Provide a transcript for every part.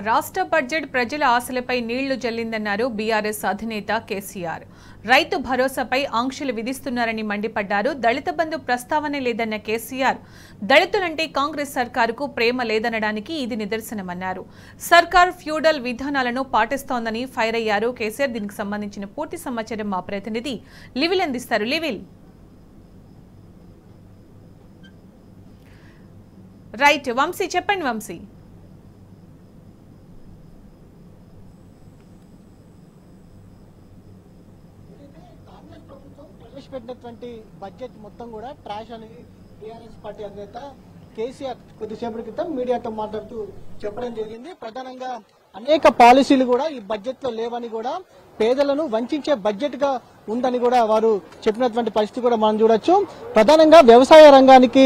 రాష్ట్ర బడ్జెట్ ప్రజల ఆశలపై నీళ్లు జల్లిందన్నారు బీఆర్ఎస్ అధినేత కేసీఆర్. రైతు భరోసాపై ఆంక్షలు విధిస్తున్నారని మండిపడ్డారు. దళిత బంధు ప్రస్తావనే లేదన్న కేసీఆర్, దళితులంటే కాంగ్రెస్ సర్కారుకు ప్రేమ లేదనడానికి ఇది నిదర్శనమన్నారు. సర్కార్ ఫ్యూడల్ విధానాలను పాటిస్తోందని ఫైర్ అయ్యారు కేసీఆర్. దీనికి సంబంధించిన పూర్తి సమాచారం మా ప్రతినిధి లివిల్ అందిస్తారు. లివిల్, రైట్. వంశీ, చెప్పండి వంశీ. ప్రవేశపెట్టినటువంటి బడ్జెట్ మొత్తం కూడా ట్రాష్ అని టీఆర్ఎస్ పార్టీ అధినేత కేసీఆర్ కొద్దిసేపటి క్రితం మీడియాతో మాట్లాడుతూ చెప్పడం జరిగింది. ప్రధానంగా అనేక పాలసీలు కూడా ఈ బడ్జెట్ లో లేవని కూడా, పేదలను వంచే బడ్జెట్ గా ఉందని కూడా వారు చెప్పినటువంటి పరిస్థితి కూడా మనం చూడొచ్చు. ప్రధానంగా వ్యవసాయ రంగానికి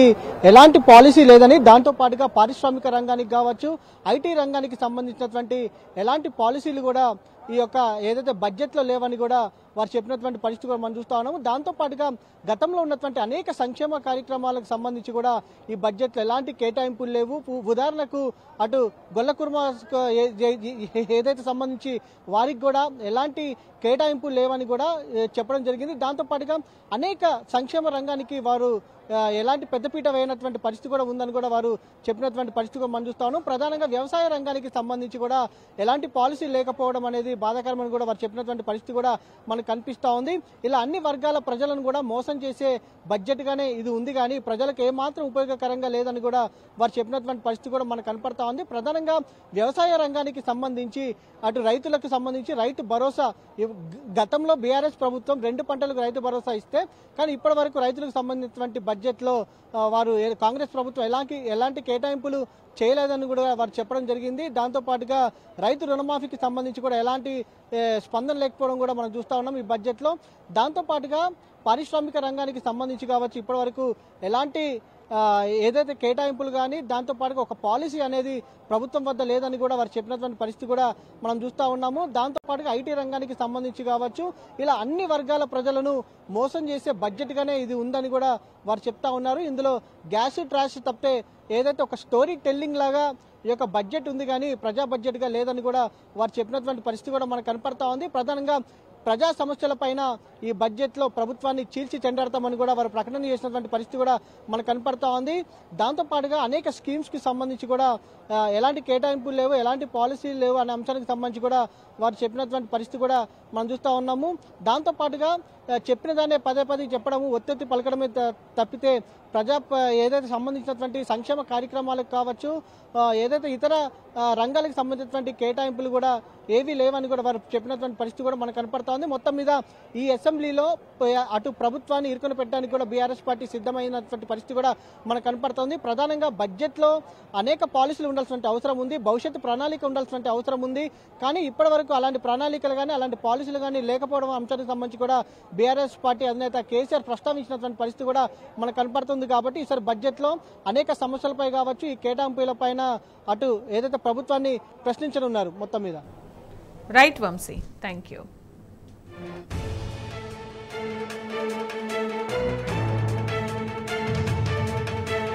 ఎలాంటి పాలసీ లేదని, దాంతో పాటుగా పారిశ్రామిక రంగానికి కావచ్చు, ఐటీ రంగానికి సంబంధించినటువంటి ఎలాంటి పాలసీలు కూడా ఈ యొక్క ఏదైతే బడ్జెట్ లో లేవని కూడా వారు చెప్పినటువంటి పరిస్థితి కూడా మనం చూస్తా ఉన్నాము. దాంతో పాటుగా గతంలో ఉన్నటువంటి అనేక సంక్షేమ కార్యక్రమాలకు సంబంధించి కూడా ఈ బడ్జెట్ లో ఎలాంటి కేటాయింపులు లేవు. ఉదాహరణకు అటు గొల్లకుర్మ ఏదైతే సంబంధించి వారికి కూడా ఎలాంటి కేటాయింపులు లేవని కూడా చెప్పడం జరిగింది. దాంతో పాటుగా అనేక సంక్షేమ రంగానికి వారు ఎలాంటి పెద్దపీట వేయనటువంటి పరిస్థితి కూడా ఉందని కూడా వారు చెప్పినటువంటి పరిస్థితి కూడా మనం చూస్తాను. ప్రధానంగా వ్యవసాయ రంగానికి సంబంధించి కూడా ఎలాంటి పాలసీ లేకపోవడం అనేది బాధాకరమని కూడా వారు చెప్పినటువంటి పరిస్థితి కూడా మనకు కనిపిస్తా ఉంది. ఇలా అన్ని వర్గాల ప్రజలను కూడా మోసం చేసే బడ్జెట్ గానే ఇది ఉంది, కానీ ప్రజలకు ఏమాత్రం ఉపయోగకరంగా లేదని కూడా వారు చెప్పినటువంటి పరిస్థితి కూడా మనకు కనపడతా ఉంది. ప్రధానంగా వ్యవసాయ రంగానికి సంబంధించి అటు రైతులకు సంబంధించి రైతు భరోసా, గతంలో బీఆర్ఎస్ ప్రభుత్వం 2 పంటలకు రైతు భరోసా ఇస్తే, కానీ ఇప్పటి వరకు రైతులకు సంబంధించినటువంటి బడ్జెట్ లో వారు కాంగ్రెస్ ప్రభుత్వం ఎలాంటి కేటాయింపులు చేయలేదని కూడా వారు చెప్పడం జరిగింది. దాంతో పాటుగా రైతు రుణమాఫీకి సంబంధించి కూడా ఎలాంటి స్పందన లేకపోవడం కూడా మనం చూస్తా ఉన్నాం ఈ బడ్జెట్ లో. దాంతో పాటుగా పారిశ్రామిక రంగానికి సంబంధించి కావచ్చు, ఇప్పటి వరకు ఎలాంటి ఏదైతే కేటాయింపులు కానీ, దాంతో పాటుగా ఒక పాలసీ అనేది ప్రభుత్వం వద్ద లేదని కూడా వారు చెప్పినటువంటి పరిస్థితి కూడా మనం చూస్తా ఉన్నాము. దాంతో పాటుగా ఐటీ రంగానికి సంబంధించి కావచ్చు, ఇలా అన్ని వర్గాల ప్రజలను మోసం చేసే బడ్జెట్ గానే ఇది ఉందని కూడా వారు చెప్తా ఉన్నారు. ఇందులో గ్యాస్ ట్రాష్ తప్పితే ఏదైతే ఒక స్టోరీ టెల్లింగ్ లాగా ఈ యొక్క బడ్జెట్ ఉంది, కానీ ప్రజా బడ్జెట్ గా లేదని కూడా వారు చెప్పినటువంటి పరిస్థితి కూడా మనకు కనపడతా ఉంది. ప్రధానంగా ప్రజా సమస్యల పైన ఈ బడ్జెట్ లో ప్రభుత్వాన్ని చీల్చి చెండాడతామని కూడా వారు ప్రకటన చేసినటువంటి పరిస్థితి కూడా మనకు కనపడతా ఉంది. దాంతో పాటుగా అనేక స్కీమ్స్ కి సంబంధించి కూడా ఎలాంటి కేటాయింపులు లేవు, ఎలాంటి పాలసీలు లేవు అనే అంశానికి సంబంధించి కూడా వారు చెప్పినటువంటి పరిస్థితి కూడా మనం చూస్తా ఉన్నాము. దాంతో పాటుగా చెప్పిన దాన్ని పదే చెప్పడము, ఒత్తెత్తి పలకడమే తప్పితే ఏదైతే సంబంధించినటువంటి సంక్షేమ కార్యక్రమాలకు కావచ్చు, ఏదైతే ఇతర రంగాలకు సంబంధించినటువంటి కేటాయింపులు కూడా ఏవీ లేవని కూడా వారు చెప్పినటువంటి పరిస్థితి కూడా మనకు కనపడతా ఉంది. మొత్తం మీద ఈ అసెంబ్లీలో అటు ప్రభుత్వాన్ని ఇరుకుని పెట్టడానికి కూడా బీఆర్ఎస్ పార్టీ సిద్ధమైనటువంటి పరిస్థితి కూడా మనకు కనపడుతోంది. ప్రధానంగా బడ్జెట్ లో అనేక పాలసీలు ఉండాల్సిన అవసరం ఉంది, భవిష్యత్తు ప్రణాళిక ఉండాల్సిన అవసరం ఉంది, కానీ ఇప్పటి వరకు అలాంటి ప్రణాళికలు కానీ అలాంటి పాలసీలు కానీ లేకపోవడం అంశానికి సంబంధించి కూడా బీఆర్ఎస్ పార్టీ అధినేత కేసీఆర్ ప్రస్తావించినటువంటి పరిస్థితి కూడా మనకు కనపడుతుంది. కాబట్టి ఈసారి బడ్జెట్ లో అనేక సమస్యలపై కావచ్చు, ఈ కేటాయింపుల పైన అటు ఏదైతే ప్రభుత్వాన్ని ప్రశ్నించనున్నారు మొత్తం మీద. Right Vamshi, thank you.